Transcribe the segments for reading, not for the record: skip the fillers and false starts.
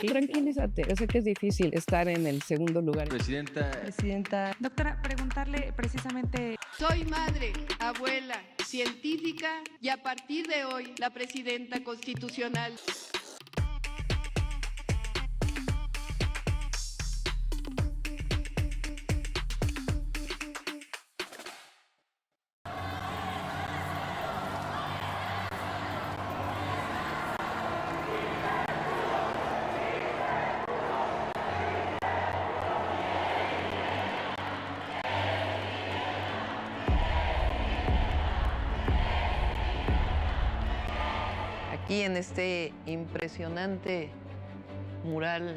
Tranquilízate, yo sé que es difícil estar en el segundo lugar. Presidenta. Doctora, preguntarle precisamente... Soy madre, abuela, científica y a partir de hoy la presidenta constitucional. Aquí en este impresionante mural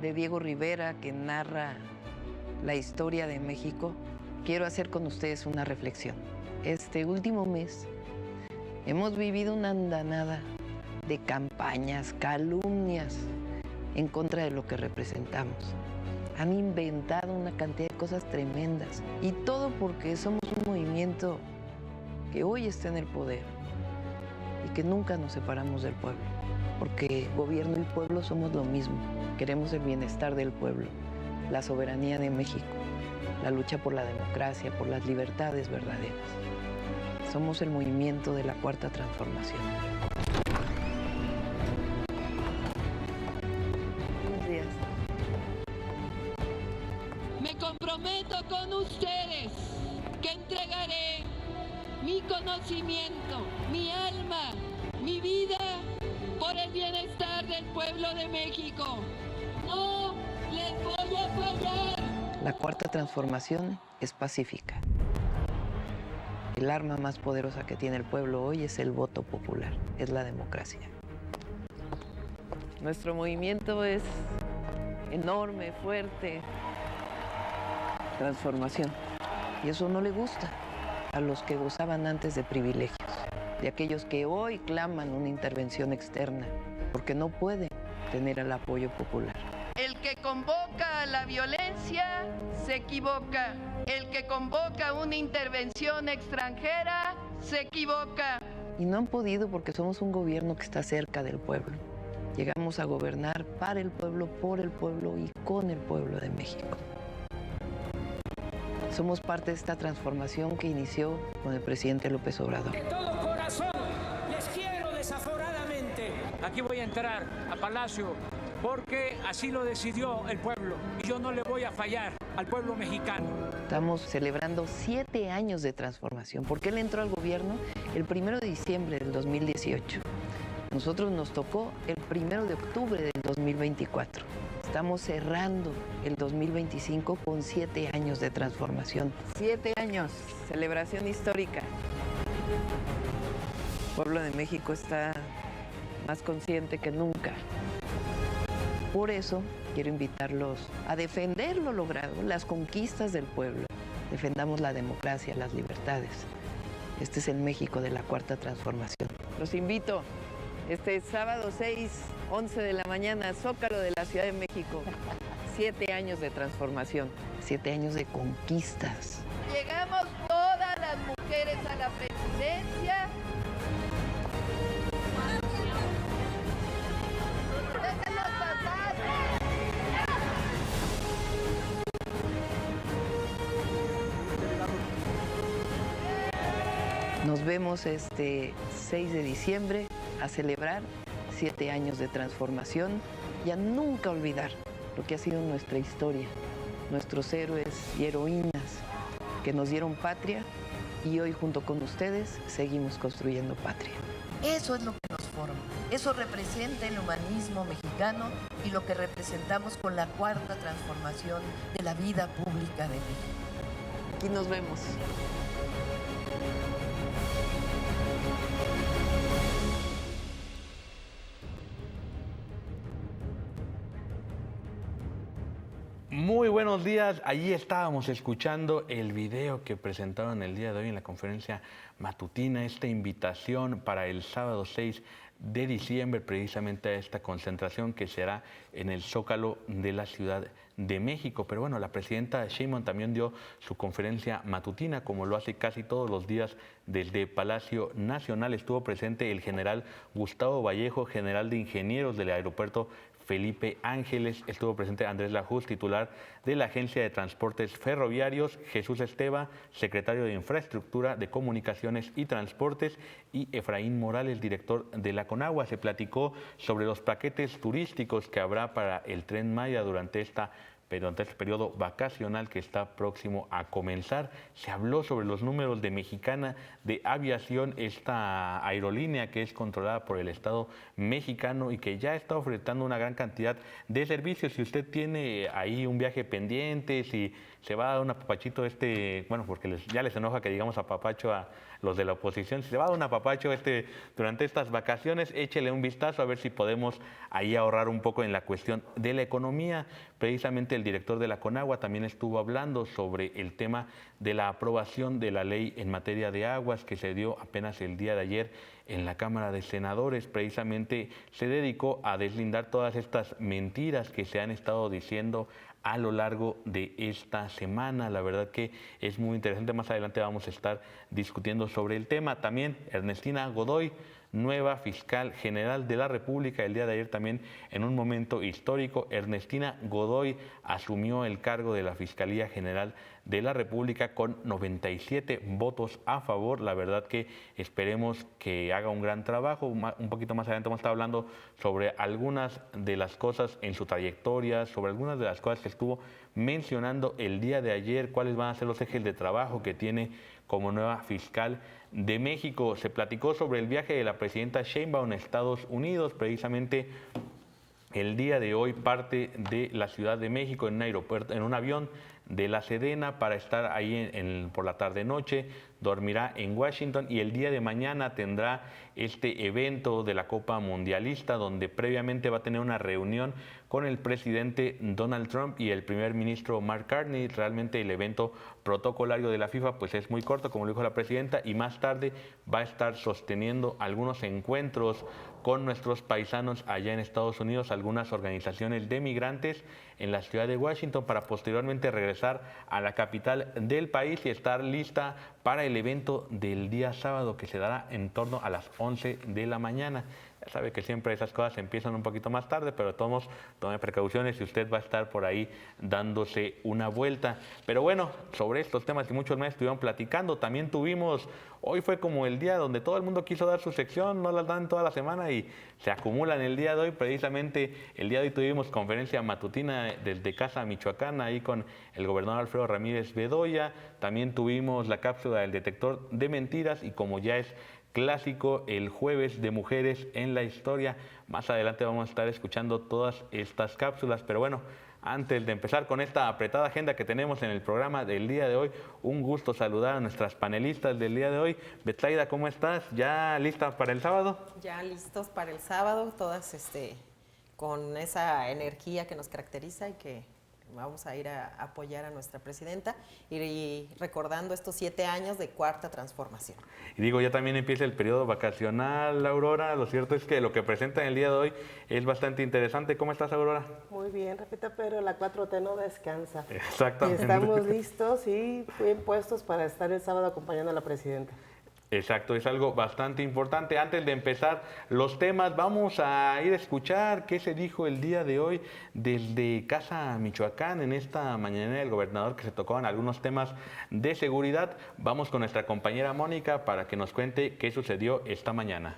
de Diego Rivera que narra la historia de México, quiero hacer con ustedes una reflexión. Este último mes hemos vivido una andanada de campañas, calumnias en contra de lo que representamos. Han inventado una cantidad de cosas tremendas y todo porque somos un movimiento que hoy está en el poder y que nunca nos separamos del pueblo, porque gobierno y pueblo somos lo mismo. Queremos el bienestar del pueblo, la soberanía de México, la lucha por la democracia, por las libertades verdaderas. Somos el movimiento de la Cuarta Transformación. Buenos días. Me comprometo con ustedes que entregaré mi conocimiento, mi alma, mi vida por el bienestar del pueblo de México. No les voy a fallar. La Cuarta Transformación es pacífica. El arma más poderosa que tiene el pueblo hoy es el voto popular, es la democracia. Nuestro movimiento es enorme, fuerte. Transformación. Y eso no le gusta a los que gozaban antes de privilegios, de aquellos que hoy claman una intervención externa, porque no pueden tener el apoyo popular. El que convoca a la violencia se equivoca. El que convoca una intervención extranjera se equivoca. Y no han podido porque somos un gobierno que está cerca del pueblo. Llegamos a gobernar para el pueblo, por el pueblo y con el pueblo de México. Somos parte de esta transformación que inició con el presidente López Obrador. De todo corazón les quiero desaforadamente. Aquí voy a entrar a Palacio porque así lo decidió el pueblo y yo no le voy a fallar al pueblo mexicano. Estamos celebrando 7 años de transformación, porque él entró al gobierno el 1 de diciembre del 2018. Nosotros nos tocó el 1 de octubre del 2024. Estamos cerrando el 2025 con 7 años de transformación. 7 años, celebración histórica. El pueblo de México está más consciente que nunca. Por eso quiero invitarlos a defender lo logrado, las conquistas del pueblo. Defendamos la democracia, las libertades. Este es el México de la Cuarta Transformación. Los invito este sábado 6, 11 de la mañana, Zócalo de la Ciudad de México. 7 años de transformación, 7 años de conquistas. Llegamos todas las mujeres a la presidencia. ¡Déjenos pasar! Nos vemos este 6 de diciembre a celebrar 7 años de transformación y a nunca olvidar lo que ha sido nuestra historia, nuestros héroes y heroínas que nos dieron patria y hoy junto con ustedes seguimos construyendo patria. Eso es lo que nos forma, eso representa el humanismo mexicano y lo que representamos con la Cuarta Transformación de la vida pública de México. Aquí nos vemos. Muy buenos días, allí estábamos escuchando el video que presentaron el día de hoy en la conferencia matutina, esta invitación para el sábado 6 de diciembre, precisamente a esta concentración que será en el Zócalo de la Ciudad de México. Pero bueno, la presidenta Sheinbaum también dio su conferencia matutina, como lo hace casi todos los días desde Palacio Nacional. Estuvo presente el general Gustavo Vallejo, general de ingenieros del aeropuerto Felipe Ángeles, estuvo presente Andrés Lajuz, titular de la Agencia de Transportes Ferroviarios, Jesús Esteva, secretario de Infraestructura, de Comunicaciones y Transportes, y Efraín Morales, director de la Conagua. Se platicó sobre los paquetes turísticos que habrá para el Tren Maya durante este periodo vacacional que está próximo a comenzar. Se habló sobre los números de Mexicana de Aviación, esta aerolínea que es controlada por el Estado mexicano y que ya está ofertando una gran cantidad de servicios. Si usted tiene ahí un viaje pendiente, si se va a dar un apapachito porque ya les enoja que digamos apapacho a los de la oposición, si se va a dar un apapacho durante estas vacaciones, échele un vistazo a ver si podemos ahí ahorrar un poco en la cuestión de la economía. Precisamente el director de la Conagua también estuvo hablando sobre el tema de la aprobación de la ley en materia de aguas que se dio apenas el día de ayer en la Cámara de Senadores. Precisamente se dedicó a deslindar todas estas mentiras que se han estado diciendo a lo largo de esta semana. La verdad que es muy interesante. Más adelante vamos a estar discutiendo sobre el tema. También Ernestina Godoy, nueva fiscal general de la República. El día de ayer también, en un momento histórico, Ernestina Godoy asumió el cargo de la Fiscalía General de la República con 97 votos a favor. La verdad que esperemos que haga un gran trabajo. Un poquito más adelante vamos a estar hablando sobre algunas de las cosas en su trayectoria, sobre algunas de las cosas que estuvo mencionando el día de ayer, cuáles van a ser los ejes de trabajo que tiene como nueva fiscal de México. Se platicó sobre el viaje de la presidenta Sheinbaum a Estados Unidos. Precisamente el día de hoy parte de la Ciudad de México en un aeropuerto, en un avión de la Sedena para estar ahí por la tarde-noche. Dormirá en Washington y el día de mañana tendrá este evento de la Copa Mundialista, donde previamente va a tener una reunión con el presidente Donald Trump y el primer ministro Mark Carney. Realmente el evento protocolario de la FIFA pues es muy corto, como lo dijo la presidenta, y más tarde va a estar sosteniendo algunos encuentros con nuestros paisanos allá en Estados Unidos, algunas organizaciones de migrantes en la ciudad de Washington, para posteriormente regresar a la capital del país y estar lista para el evento del día sábado, que se dará en torno a las 11 de la mañana. Ya sabe que siempre esas cosas empiezan un poquito más tarde, pero de todos modos, tome precauciones si usted va a estar por ahí dándose una vuelta. Pero bueno, sobre estos temas y muchos más estuvieron platicando. También hoy fue como el día donde todo el mundo quiso dar su sección, no las dan toda la semana y se acumulan el día de hoy. Precisamente el día de hoy tuvimos conferencia matutina desde Casa Michoacán, ahí con el gobernador Alfredo Ramírez Bedoya. También tuvimos la cápsula del detector de mentiras y, como ya es clásico, el jueves de mujeres en la historia. Más adelante vamos a estar escuchando todas estas cápsulas, pero bueno, antes de empezar con esta apretada agenda que tenemos en el programa del día de hoy, un gusto saludar a nuestras panelistas del día de hoy. Betsaida, ¿cómo estás? ¿Ya lista para el sábado? Ya listos para el sábado, todas con esa energía que nos caracteriza y que vamos a ir a apoyar a nuestra presidenta y recordando estos 7 años de Cuarta Transformación. Y digo, ya también empieza el periodo vacacional, Aurora. Lo cierto es que lo que presentan el día de hoy es bastante interesante. ¿Cómo estás, Aurora? Muy bien, Rafita, pero la 4T no descansa. Exactamente. Y estamos listos y bien puestos para estar el sábado acompañando a la presidenta. Exacto, es algo bastante importante. Antes de empezar los temas, vamos a ir a escuchar qué se dijo el día de hoy desde Casa Michoacán en esta mañanera del gobernador, que se tocaban algunos temas de seguridad. Vamos con nuestra compañera Mónica para que nos cuente qué sucedió esta mañana.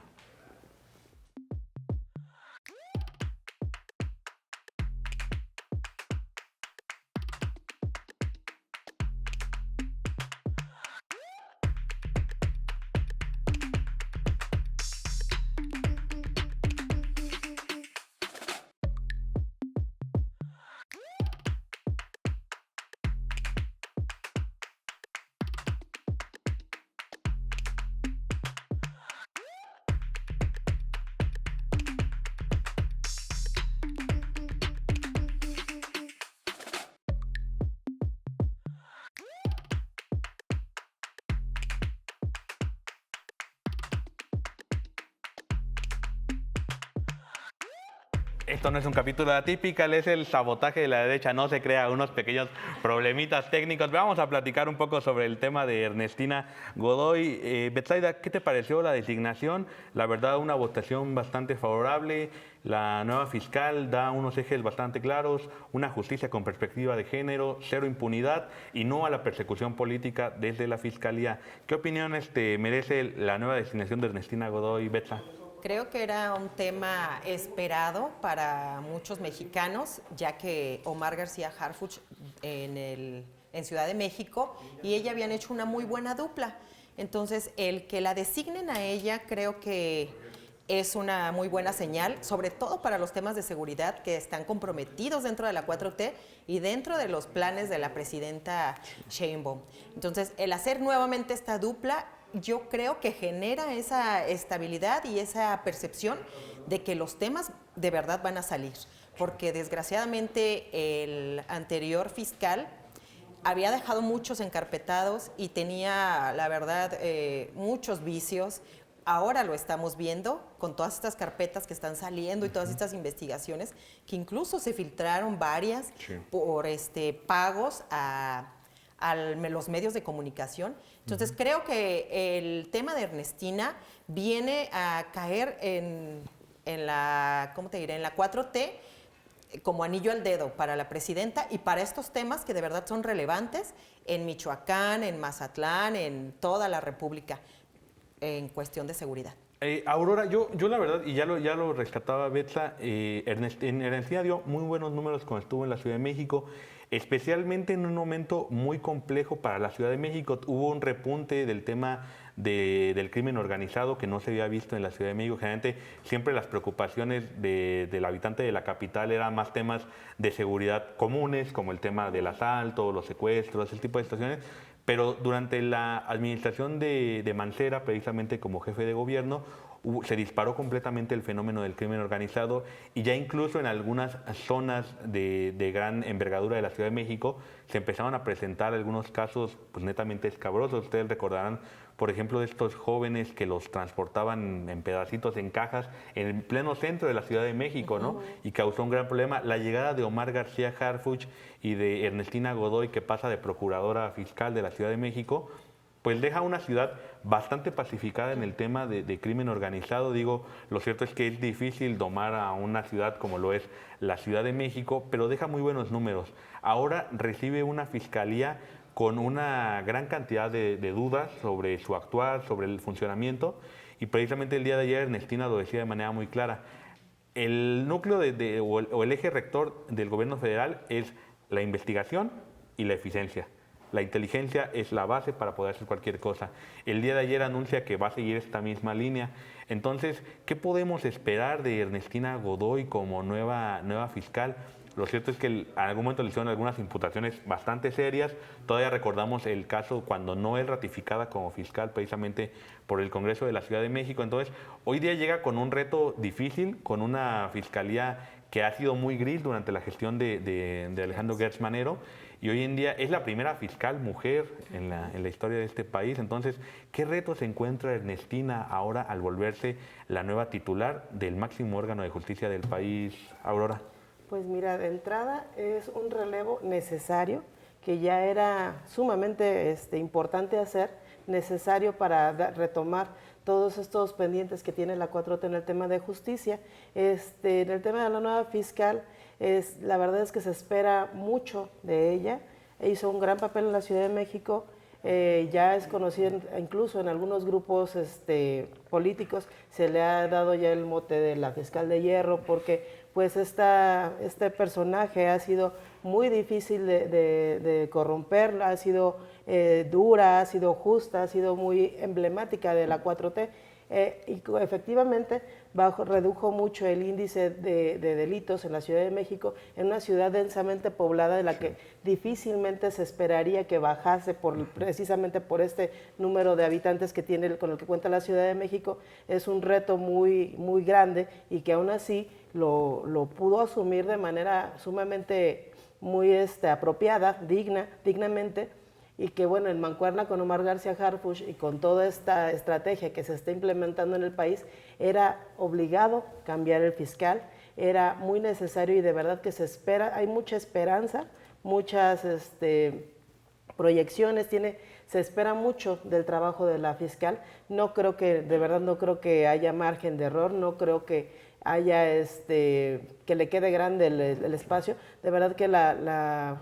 Esto no es un capítulo atípico, es el sabotaje de la derecha, no se crea, unos pequeños problemitas técnicos. Vamos a platicar un poco sobre el tema de Ernestina Godoy. Betsaida, ¿qué te pareció la designación? La verdad, una votación bastante favorable. La nueva fiscal da unos ejes bastante claros, una justicia con perspectiva de género, cero impunidad y no a la persecución política desde la fiscalía. ¿Qué opiniones te merece la nueva designación de Ernestina Godoy, Betsa? Creo que era un tema esperado para muchos mexicanos, ya que Omar García Harfuch en Ciudad de México y ella habían hecho una muy buena dupla. Entonces, el que la designen a ella creo que es una muy buena señal, sobre todo para los temas de seguridad que están comprometidos dentro de la 4T y dentro de los planes de la presidenta Sheinbaum. Entonces, el hacer nuevamente esta dupla, yo creo que genera esa estabilidad y esa percepción de que los temas de verdad van a salir, porque desgraciadamente el anterior fiscal había dejado muchos encarpetados y tenía, la verdad, muchos vicios. Ahora lo estamos viendo con todas estas carpetas que están saliendo y todas estas investigaciones, que incluso se filtraron varias por pagos a los medios de comunicación. Entonces, creo que el tema de Ernestina viene a caer en la, ¿cómo te diré?, en la 4T como anillo al dedo para la presidenta y para estos temas que de verdad son relevantes en Michoacán, en Mazatlán, en toda la República, en cuestión de seguridad. Aurora, yo la verdad, y ya lo rescataba Betsa, Ernestina dio muy buenos números cuando estuvo en la Ciudad de México, especialmente en un momento muy complejo para la Ciudad de México. Hubo un repunte del tema del crimen organizado que no se había visto en la Ciudad de México. Generalmente siempre las preocupaciones del habitante de la capital eran más temas de seguridad comunes, como el tema del asalto, los secuestros, ese tipo de situaciones. Pero durante la administración de Mancera, precisamente como jefe de gobierno, se disparó completamente el fenómeno del crimen organizado y ya incluso en algunas zonas de gran envergadura de la Ciudad de México se empezaron a presentar algunos casos pues, netamente escabrosos. Ustedes recordarán, por ejemplo, de estos jóvenes que los transportaban en pedacitos, en cajas, en el pleno centro de la Ciudad de México, ¿no? Y causó un gran problema. La llegada de Omar García Harfuch y de Ernestina Godoy, que pasa de procuradora a fiscal de la Ciudad de México, pues deja una ciudad bastante pacificada en el tema de crimen organizado. Digo, lo cierto es que es difícil domar a una ciudad como lo es la Ciudad de México, pero deja muy buenos números. Ahora recibe una fiscalía con una gran cantidad de dudas sobre su actuar, sobre el funcionamiento, y precisamente el día de ayer Ernestina lo decía de manera muy clara. El núcleo o el eje rector del gobierno federal es la investigación y la eficiencia. La inteligencia es la base para poder hacer cualquier cosa. El día de ayer anuncia que va a seguir esta misma línea. Entonces, ¿qué podemos esperar de Ernestina Godoy como nueva fiscal? Lo cierto es que en algún momento le hicieron algunas imputaciones bastante serias. Todavía recordamos el caso cuando no es ratificada como fiscal precisamente por el Congreso de la Ciudad de México. Entonces, hoy día llega con un reto difícil, con una fiscalía que ha sido muy gris durante la gestión de Alejandro Gertz Manero, y hoy en día es la primera fiscal mujer en la historia de este país. Entonces, ¿qué reto se encuentra Ernestina ahora al volverse la nueva titular del máximo órgano de justicia del país, Aurora? Pues mira, de entrada es un relevo necesario, que ya era sumamente importante hacer, necesario para retomar todos estos pendientes que tiene la 4T en el tema de justicia. En el tema de la nueva fiscal, la verdad es que se espera mucho de ella. Hizo un gran papel en la Ciudad de México, ya es conocida incluso en algunos grupos políticos, se le ha dado ya el mote de la fiscal de hierro, porque pues este personaje ha sido muy difícil de corromper, ha sido dura, ha sido justa, ha sido muy emblemática de la 4T. Y efectivamente redujo mucho el índice de delitos en la Ciudad de México, en una ciudad densamente poblada de la que difícilmente se esperaría que bajase precisamente por este número de habitantes que tiene, con el que cuenta la Ciudad de México. Es un reto muy, muy grande y que aún así lo pudo asumir de manera sumamente muy apropiada, dignamente. Y que bueno, en mancuerna con Omar García Harfuch y con toda esta estrategia que se está implementando en el país, era obligado cambiar el fiscal, era muy necesario y de verdad que se espera, hay mucha esperanza, muchas proyecciones, se espera mucho del trabajo de la fiscal. No creo que, de verdad no creo que haya margen de error, no creo que haya que le quede grande el espacio. De verdad que la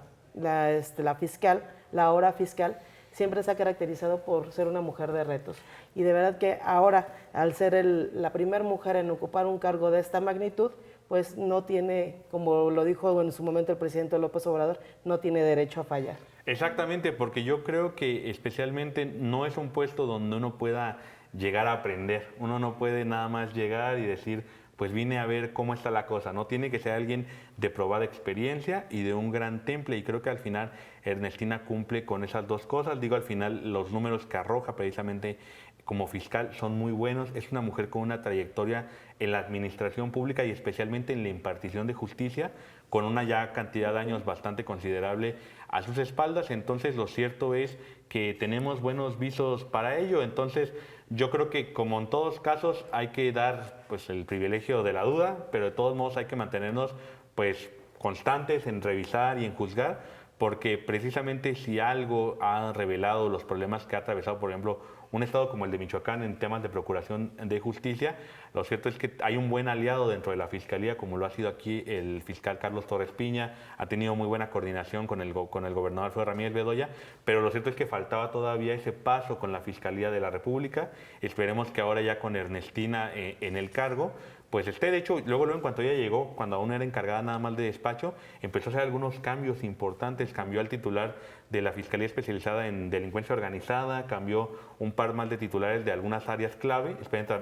fiscal, la ahora fiscal, siempre se ha caracterizado por ser una mujer de retos. Y de verdad que ahora, al ser la primera mujer en ocupar un cargo de esta magnitud, pues no tiene, como lo dijo en su momento el presidente López Obrador, no tiene derecho a fallar. Exactamente, porque yo creo que especialmente no es un puesto donde uno pueda llegar a aprender. Uno no puede nada más llegar y decir, pues vine a ver cómo está la cosa, ¿no? Tiene que ser alguien de probada experiencia y de un gran temple, y creo que al final Ernestina cumple con esas dos cosas. Digo, al final los números que arroja precisamente como fiscal son muy buenos. Es una mujer con una trayectoria en la administración pública y especialmente en la impartición de justicia, con una ya cantidad de años bastante considerable a sus espaldas. Entonces lo cierto es que tenemos buenos visos para ello. Entonces yo creo que, como en todos casos, hay que dar pues el privilegio de la duda, pero de todos modos hay que mantenernos pues constantes en revisar y en juzgar, porque precisamente si algo ha revelado los problemas que ha atravesado, por ejemplo, un estado como el de Michoacán en temas de procuración de justicia, lo cierto es que hay un buen aliado dentro de la Fiscalía, como lo ha sido aquí el fiscal Carlos Torres Piña. Ha tenido muy buena coordinación con el gobernador Alfredo Ramírez Bedoya, pero lo cierto es que faltaba todavía ese paso con la Fiscalía de la República. Esperemos que ahora ya con Ernestina en el cargo, pues de hecho, luego en cuanto ella llegó, cuando aún era encargada nada más de despacho, empezó a hacer algunos cambios importantes. Cambió al titular de la Fiscalía Especializada en Delincuencia Organizada, cambió un par más de titulares de algunas áreas clave,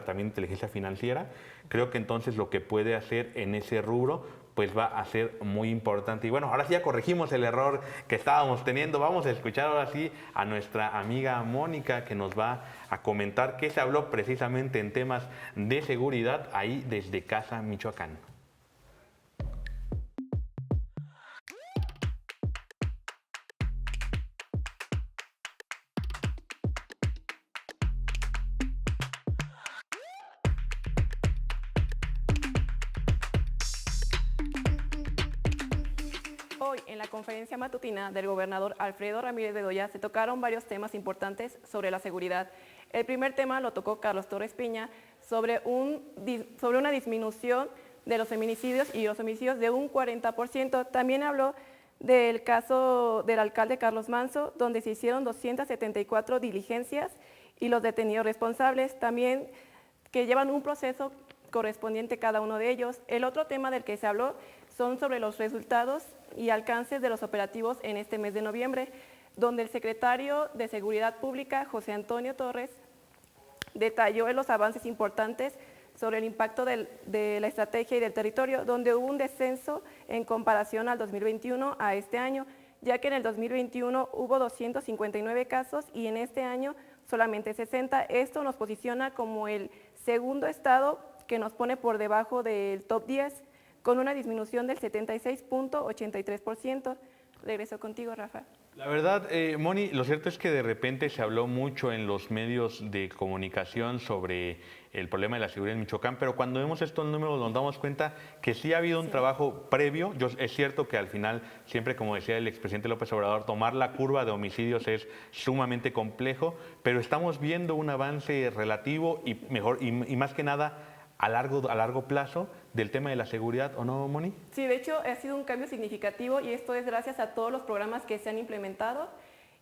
también inteligencia financiera. Creo que entonces lo que puede hacer en ese rubro pues va a ser muy importante. Y bueno, ahora sí ya corregimos el error que estábamos teniendo. Vamos a escuchar ahora sí a nuestra amiga Mónica, que nos va a comentar qué se habló precisamente en temas de seguridad ahí desde Casa Michoacán. Hoy, en la conferencia matutina del gobernador Alfredo Ramírez Bedoya, se tocaron varios temas importantes sobre la seguridad. El primer tema lo tocó Carlos Torres Piña sobre una disminución de los feminicidios y los homicidios de un 40%. También habló del caso del alcalde Carlos Manzo, donde se hicieron 274 diligencias y los detenidos responsables también, que llevan un proceso correspondiente cada uno de ellos. El otro tema del que se habló son sobre los resultados y alcances de los operativos en este mes de noviembre, donde el secretario de Seguridad Pública, José Antonio Torres, detalló los avances importantes sobre el impacto de la estrategia y del territorio, donde hubo un descenso en comparación al 2021 a este año, ya que en el 2021 hubo 259 casos y en este año solamente 60. Esto nos posiciona como el segundo estado que nos pone por debajo del top 10, con una disminución del 76.83%. Regreso contigo, Rafa. La verdad, Moni, lo cierto es que de repente se habló mucho en los medios de comunicación sobre el problema de la seguridad en Michoacán, pero cuando vemos estos números nos damos cuenta que sí ha habido un trabajo previo. Es cierto que al final, siempre como decía el expresidente López Obrador, tomar la curva de homicidios es sumamente complejo, pero estamos viendo un avance relativo y más que nada a largo plazo del tema de la seguridad, ¿o no, Moni? Sí, de hecho ha sido un cambio significativo y esto es gracias a todos los programas que se han implementado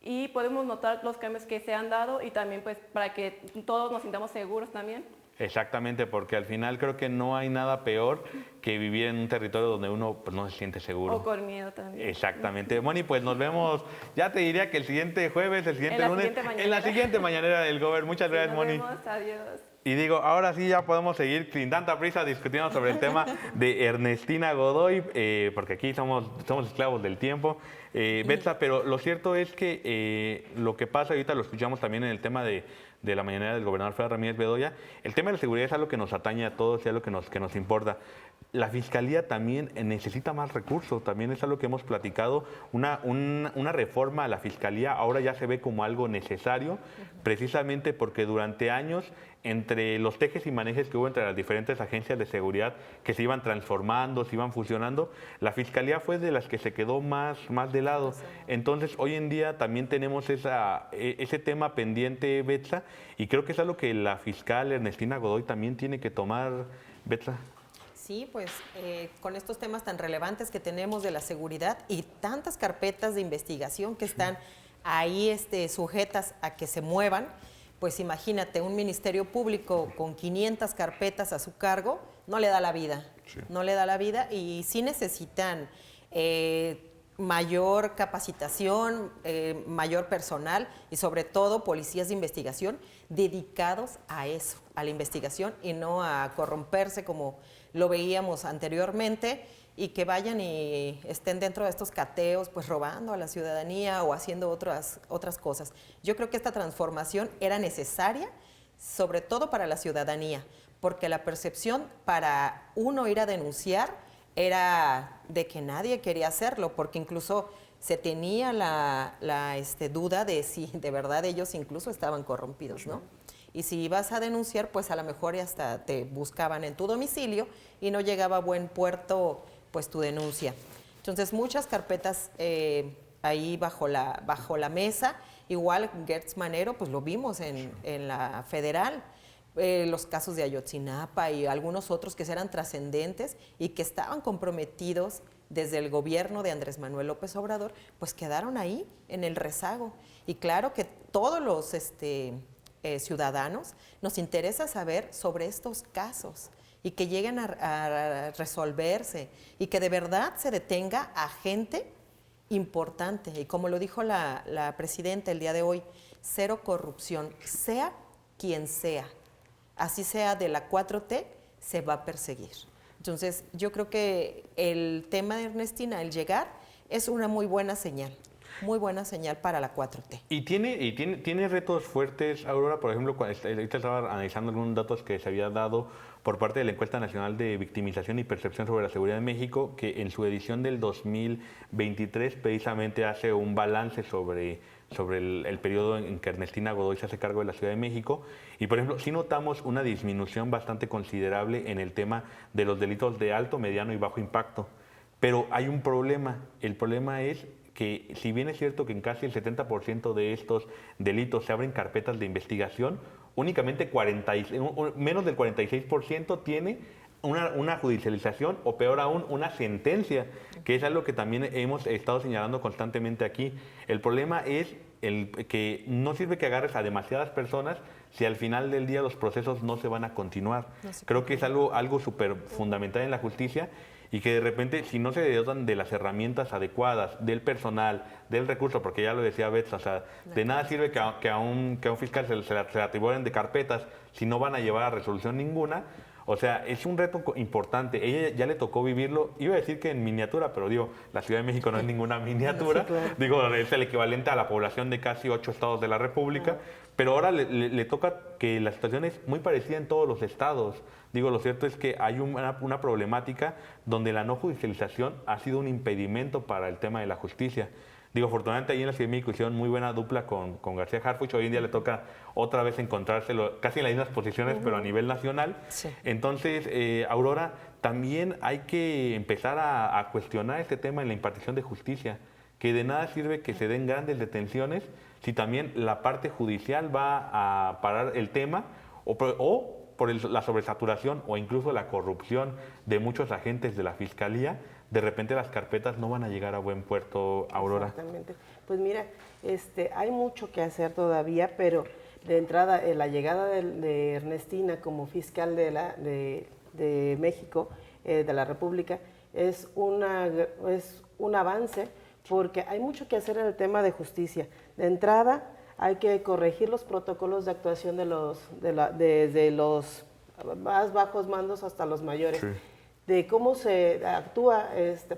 y podemos notar los cambios que se han dado y también pues para que todos nos sintamos seguros también. Exactamente, porque al final creo que no hay nada peor que vivir en un territorio donde uno pues, no se siente seguro. O con miedo también. Exactamente. Moni, pues nos vemos, ya te diría que el siguiente jueves, el siguiente lunes, en la siguiente mañanera del Gober. Muchas gracias, Moni. Nos vemos, adiós. Y digo, ahora sí ya podemos seguir sin tanta prisa discutiendo sobre el tema de Ernestina Godoy, porque aquí somos esclavos del tiempo. Betsa, pero lo cierto es que lo que pasa ahorita, lo escuchamos también en el tema de la mañanera del gobernador Alfredo Ramírez Bedoya, el tema de la seguridad es algo que nos atañe a todos y algo que nos importa. La Fiscalía también necesita más recursos, también es algo que hemos platicado. Una reforma a la Fiscalía ahora ya se ve como algo necesario, precisamente porque durante años, entre los tejes y manejes que hubo entre las diferentes agencias de seguridad que se iban transformando, se iban fusionando, la Fiscalía fue de las que se quedó más de lado. Entonces, hoy en día también tenemos ese tema pendiente, Betsa, y creo que es algo que la fiscal Ernestina Godoy también tiene que tomar, Betsa. Sí, pues con estos temas tan relevantes que tenemos de la seguridad y tantas carpetas de investigación que están ahí sujetas a que se muevan, pues imagínate, un ministerio público con 500 carpetas a su cargo, no le da la vida, no le da la vida, y sí necesitan mayor capacitación, mayor personal y sobre todo policías de investigación dedicados a eso, a la investigación y no a corromperse como lo veíamos anteriormente, y que vayan y estén dentro de estos cateos, pues robando a la ciudadanía o haciendo otras cosas. Yo creo que esta transformación era necesaria, sobre todo para la ciudadanía, porque la percepción para uno ir a denunciar era de que nadie quería hacerlo, porque incluso se tenía la duda de si de verdad ellos incluso estaban corrompidos, ¿no? Y si ibas a denunciar, pues a lo mejor hasta te buscaban en tu domicilio y no llegaba a buen puerto pues tu denuncia. Entonces, muchas carpetas ahí bajo la mesa. Igual Gertz Manero, pues lo vimos en la federal, los casos de Ayotzinapa y algunos otros que eran trascendentes y que estaban comprometidos desde el gobierno de Andrés Manuel López Obrador, pues quedaron ahí en el rezago. Y claro que todos los ciudadanos nos interesa saber sobre estos casos y que lleguen a resolverse y que de verdad se detenga a gente importante. Y como lo dijo la presidenta el día de hoy, cero corrupción, sea quien sea, así sea de la 4T, se va a perseguir. Entonces, yo creo que el tema de Ernestina, el llegar, es una muy buena señal para la 4T. Y tiene retos fuertes, Aurora. Por ejemplo, ahorita estaba analizando algunos datos que se había dado por parte de la Encuesta Nacional de Victimización y Percepción sobre la Seguridad en México, que en su edición del 2023 precisamente hace un balance sobre el periodo en que Ernestina Godoy se hace cargo de la Ciudad de México. Y, por ejemplo, sí notamos una disminución bastante considerable en el tema de los delitos de alto, mediano y bajo impacto. Pero hay un problema. El problema es que, si bien es cierto que en casi el 70% de estos delitos se abren carpetas de investigación, únicamente menos del 46% tiene una judicialización o, peor aún, una sentencia, que es algo que también hemos estado señalando constantemente aquí. El problema es que no sirve que agarres a demasiadas personas si al final del día los procesos no se van a continuar. Creo que es algo súper fundamental en la justicia, y que de repente, si no se dotan de las herramientas adecuadas, del personal, del recurso, porque ya lo decía Betsa, o sea, de nada sirve que a un fiscal se le atribuyan de carpetas si no van a llevar a resolución ninguna. O sea, es un reto importante. Ella ya le tocó vivirlo. Iba a decir que en miniatura, pero digo, la Ciudad de México no es ninguna miniatura. Sí, claro. Digo, es el equivalente a la población de casi 8 estados de la República. Pero ahora le toca que la situación es muy parecida en todos los estados. Digo, lo cierto es que hay una problemática donde la no judicialización ha sido un impedimento para el tema de la justicia. Digo, afortunadamente ahí en la Ciudad de México hicieron muy buena dupla con García Harfuch. Hoy en día le toca otra vez encontrárselo casi en las mismas posiciones, pero a nivel nacional. Sí. Entonces, Aurora, también hay que empezar a cuestionar este tema en la impartición de justicia, que de nada sirve que se den grandes detenciones si también la parte judicial va a parar el tema o por la sobresaturación o incluso la corrupción de muchos agentes de la Fiscalía. De repente las carpetas no van a llegar a buen puerto, Aurora. Exactamente. Pues mira, hay mucho que hacer todavía, pero de entrada la llegada de Ernestina como fiscal de México, de la República, es un avance, porque hay mucho que hacer en el tema de justicia. De entrada hay que corregir los protocolos de actuación desde los más bajos mandos hasta los mayores. Sí. De cómo se actúa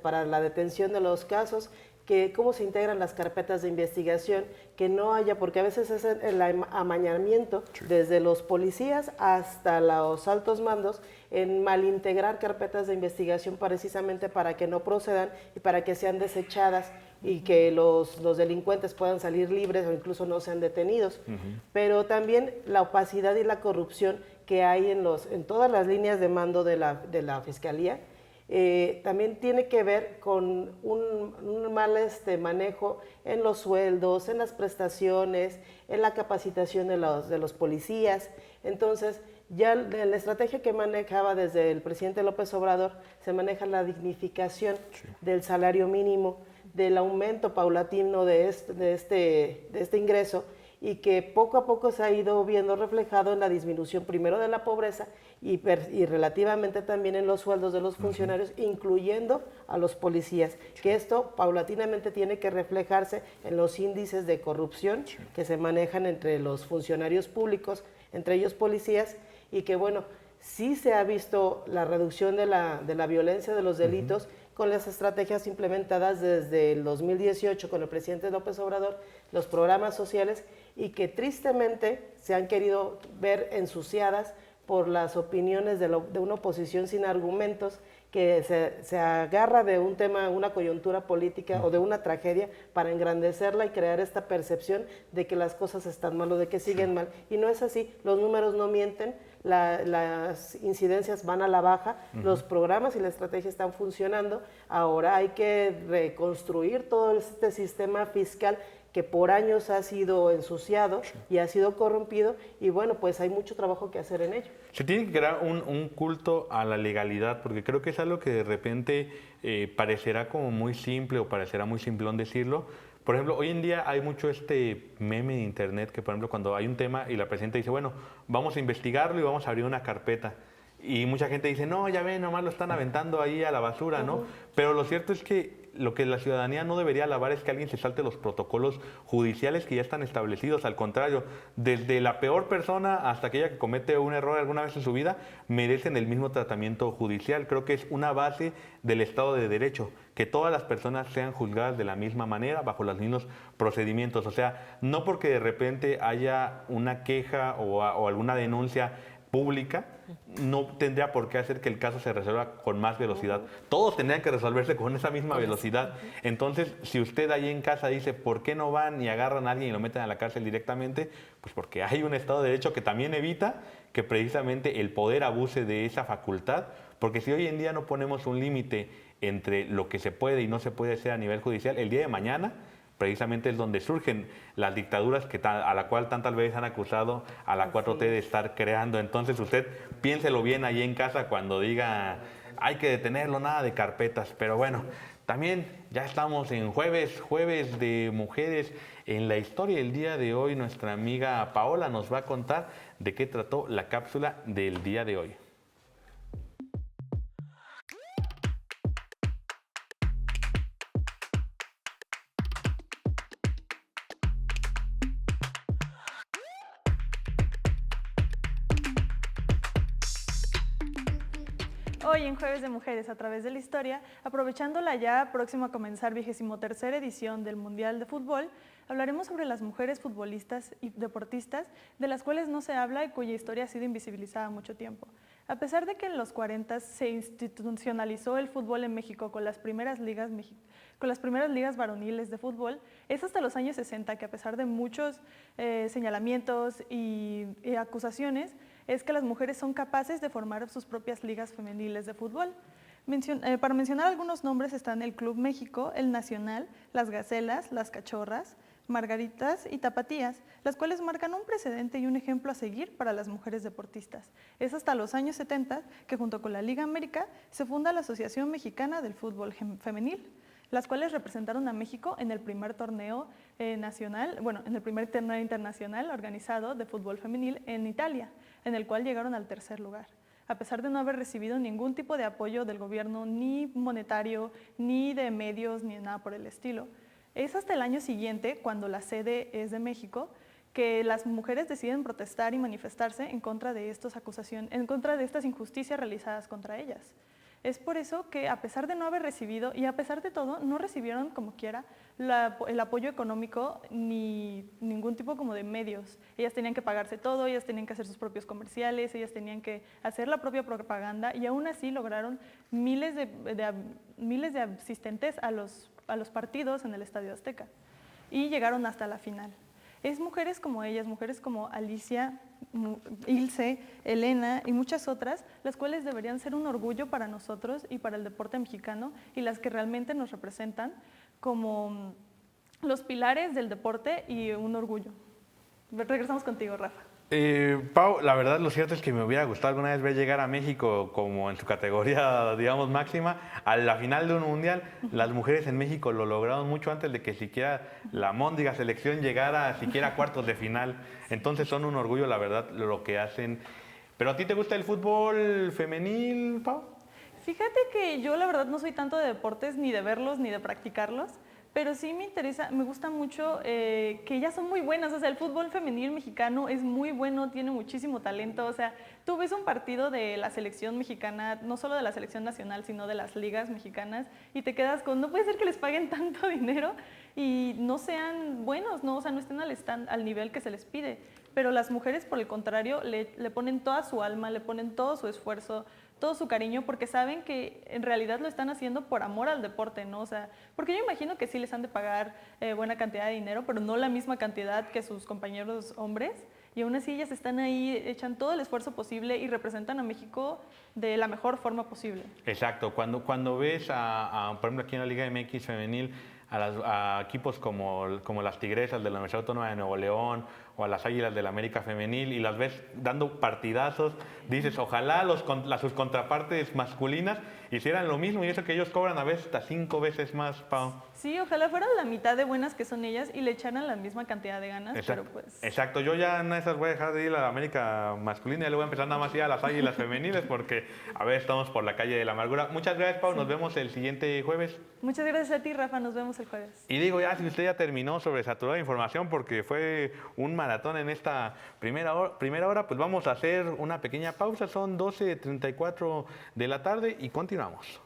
para la detención de los casos, que cómo se integran las carpetas de investigación, que no haya, porque a veces es el amañamiento desde los policías hasta los altos mandos en malintegrar carpetas de investigación precisamente para que no procedan y para que sean desechadas y que los delincuentes puedan salir libres o incluso no sean detenidos. Pero también la opacidad y la corrupción que hay en todas las líneas de mando de la Fiscalía, también tiene que ver con un mal manejo en los sueldos, en las prestaciones, en la capacitación de los policías. Entonces, ya en la estrategia que manejaba desde el presidente López Obrador, se maneja la dignificación del salario mínimo, del aumento paulatino de este ingreso, y que poco a poco se ha ido viendo reflejado en la disminución primero de la pobreza y relativamente también en los sueldos de los funcionarios, incluyendo a los policías, que esto paulatinamente tiene que reflejarse en los índices de corrupción que se manejan entre los funcionarios públicos, entre ellos policías, y que bueno, sí se ha visto la reducción de la violencia, de los delitos, con las estrategias implementadas desde el 2018 con el presidente López Obrador, los programas sociales, y que tristemente se han querido ver ensuciadas por las opiniones de una oposición sin argumentos, que se agarra de un tema, una coyuntura política o de una tragedia para engrandecerla y crear esta percepción de que las cosas están mal o de que siguen mal. Y no es así, los números no mienten, las incidencias van a la baja, los programas y la estrategia están funcionando. Ahora hay que reconstruir todo este sistema fiscal que por años ha sido ensuciado y ha sido corrompido, y bueno, pues hay mucho trabajo que hacer en ello. Se tiene que crear un culto a la legalidad, porque creo que es algo que de repente parecerá como muy simple o parecerá muy simplón decirlo. Por ejemplo, hoy en día hay mucho meme de internet que, por ejemplo, cuando hay un tema y la presidenta dice, bueno, vamos a investigarlo y vamos a abrir una carpeta. Y mucha gente dice, no, ya ven, nomás lo están aventando ahí a la basura, ¿no? Pero lo cierto es que lo que la ciudadanía no debería alabar es que alguien se salte los protocolos judiciales que ya están establecidos. Al contrario, desde la peor persona hasta aquella que comete un error alguna vez en su vida, merecen el mismo tratamiento judicial. Creo que es una base del Estado de Derecho, que todas las personas sean juzgadas de la misma manera, bajo los mismos procedimientos. O sea, no porque de repente haya una queja o alguna denuncia pública, no tendría por qué hacer que el caso se resuelva con más velocidad. Todos tendrían que resolverse con esa misma velocidad. Entonces, si usted ahí en casa dice, ¿por qué no van y agarran a alguien y lo meten a la cárcel directamente? Pues porque hay un Estado de Derecho que también evita que precisamente el poder abuse de esa facultad, porque si hoy en día no ponemos un límite entre lo que se puede y no se puede hacer a nivel judicial, el día de mañana precisamente es donde surgen las dictaduras a la cual tantas veces han acusado a la 4T de estar creando. Entonces usted piénselo bien ahí en casa cuando diga hay que detenerlo, nada de carpetas. Pero bueno, también ya estamos en jueves de mujeres. En la historia del día de hoy, nuestra amiga Paola nos va a contar de qué trató la cápsula del día de hoy. Hoy en Jueves de Mujeres a través de la historia, aprovechando la ya próxima a comenzar 23ª edición del Mundial de Fútbol, hablaremos sobre las mujeres futbolistas y deportistas de las cuales no se habla y cuya historia ha sido invisibilizada mucho tiempo. A pesar de que en los 40 se institucionalizó el fútbol en México con las primeras ligas varoniles de fútbol, es hasta los años 60 que, a pesar de muchos señalamientos y acusaciones, es que las mujeres son capaces de formar sus propias ligas femeniles de fútbol. Para mencionar algunos nombres están el Club México, el Nacional, las Gacelas, las Cachorras, Margaritas y Tapatías, las cuales marcan un precedente y un ejemplo a seguir para las mujeres deportistas. Es hasta los años 70 que, junto con la Liga América, se funda la Asociación Mexicana del Fútbol Femenil, las cuales representaron a México en el primer torneo internacional organizado de fútbol femenil en Italia, en el cual llegaron al tercer lugar, a pesar de no haber recibido ningún tipo de apoyo del gobierno, ni monetario, ni de medios, ni nada por el estilo. Es hasta el año siguiente, cuando la sede es de México, que las mujeres deciden protestar y manifestarse en contra de estas acusaciones, en contra de estas injusticias realizadas contra ellas. Es por eso que a pesar de no haber recibido, y a pesar de todo, no recibieron como quiera el apoyo económico ni ningún tipo como de medios. Ellas tenían que pagarse todo, ellas tenían que hacer sus propios comerciales, ellas tenían que hacer la propia propaganda y aún así lograron miles de asistentes a los partidos en el Estadio Azteca y llegaron hasta la final. Es mujeres como ellas, mujeres como Alicia, Ilse, Elena y muchas otras, las cuales deberían ser un orgullo para nosotros y para el deporte mexicano y las que realmente nos representan como los pilares del deporte y un orgullo. Regresamos contigo, Rafa. Pau, la verdad lo cierto es que me hubiera gustado alguna vez ver llegar a México como en su categoría, digamos, máxima, a la final de un mundial. Las mujeres en México lo lograron mucho antes de que siquiera la móndiga selección llegara siquiera a cuartos de final. Entonces son un orgullo, la verdad, lo que hacen. ¿Pero a ti te gusta el fútbol femenil, Pau? Fíjate que yo la verdad no soy tanto de deportes, ni de verlos, ni de practicarlos. Pero sí me interesa, me gusta mucho que ellas son muy buenas, o sea, el fútbol femenil mexicano es muy bueno, tiene muchísimo talento, o sea, tú ves un partido de la selección mexicana, no solo de la selección nacional, sino de las ligas mexicanas, y te quedas con, no puede ser que les paguen tanto dinero y no sean buenos, ¿no? O sea, no estén al nivel que se les pide, pero las mujeres, por el contrario, le ponen toda su alma, le ponen todo su esfuerzo, todo su cariño, porque saben que en realidad lo están haciendo por amor al deporte, ¿no? O sea, porque yo imagino que sí les han de pagar buena cantidad de dinero, pero no la misma cantidad que sus compañeros hombres, y aún así ellas están ahí, echan todo el esfuerzo posible y representan a México de la mejor forma posible. Exacto, cuando ves por ejemplo, aquí en la Liga MX femenil, a equipos como las Tigresas de la Universidad Autónoma de Nuevo León o a las Águilas de la América Femenil y las ves dando partidazos, dices, ojalá sus contrapartes masculinas hicieran lo mismo y eso que ellos cobran a veces hasta 5 veces más, Pau. Sí, ojalá fueran la mitad de buenas que son ellas y le echaran la misma cantidad de ganas, Exacto, pero pues... Exacto, yo ya en esas voy a dejar de ir a la América masculina y luego voy a empezar nada más a ir a las Águilas femeniles porque a ver, estamos por la calle de la amargura. Muchas gracias, Pau, nos vemos el siguiente jueves. Muchas gracias a ti, Rafa, nos vemos el jueves. Y digo ya, si usted ya terminó sobresaturado de información porque fue un maratón en esta primera hora, pues vamos a hacer una pequeña pausa, son 12:34 de la tarde y continuamos.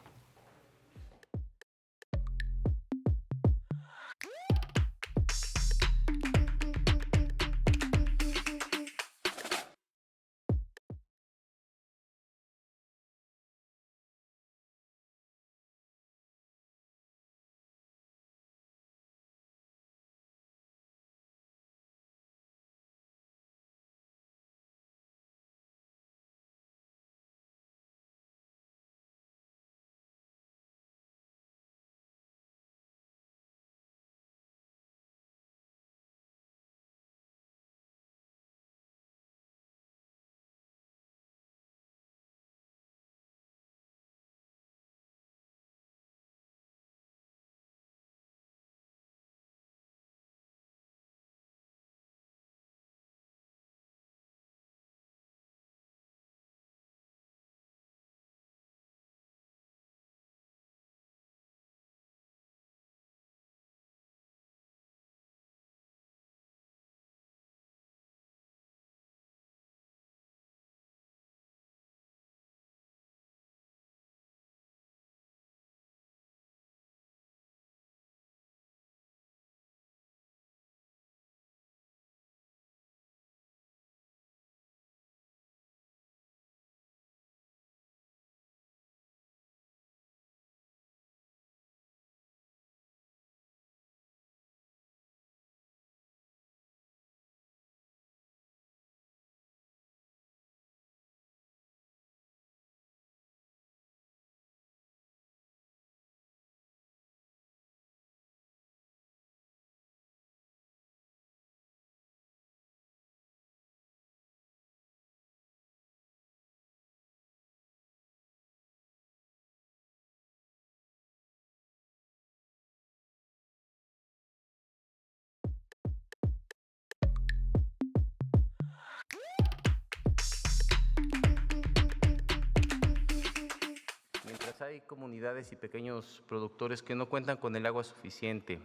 Hay comunidades y pequeños productores que no cuentan con el agua suficiente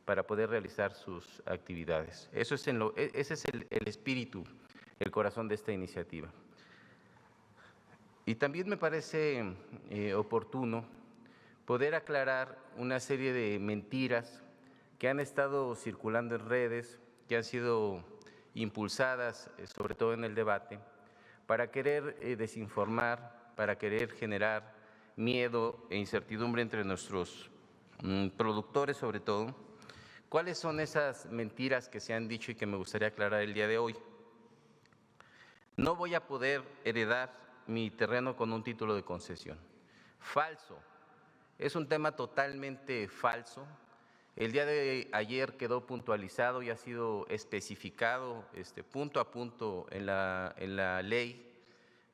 para poder realizar sus actividades. Ese es el espíritu, el corazón de esta iniciativa. Y también me parece oportuno poder aclarar una serie de mentiras que han estado circulando en redes, que han sido impulsadas, sobre todo en el debate, para querer desinformar, para querer generar miedo e incertidumbre entre nuestros productores, sobre todo. ¿Cuáles son esas mentiras que se han dicho y que me gustaría aclarar el día de hoy? No voy a poder heredar mi terreno con un título de concesión. Falso. Es un tema totalmente falso. El día de ayer quedó puntualizado y ha sido especificado punto a punto en la ley.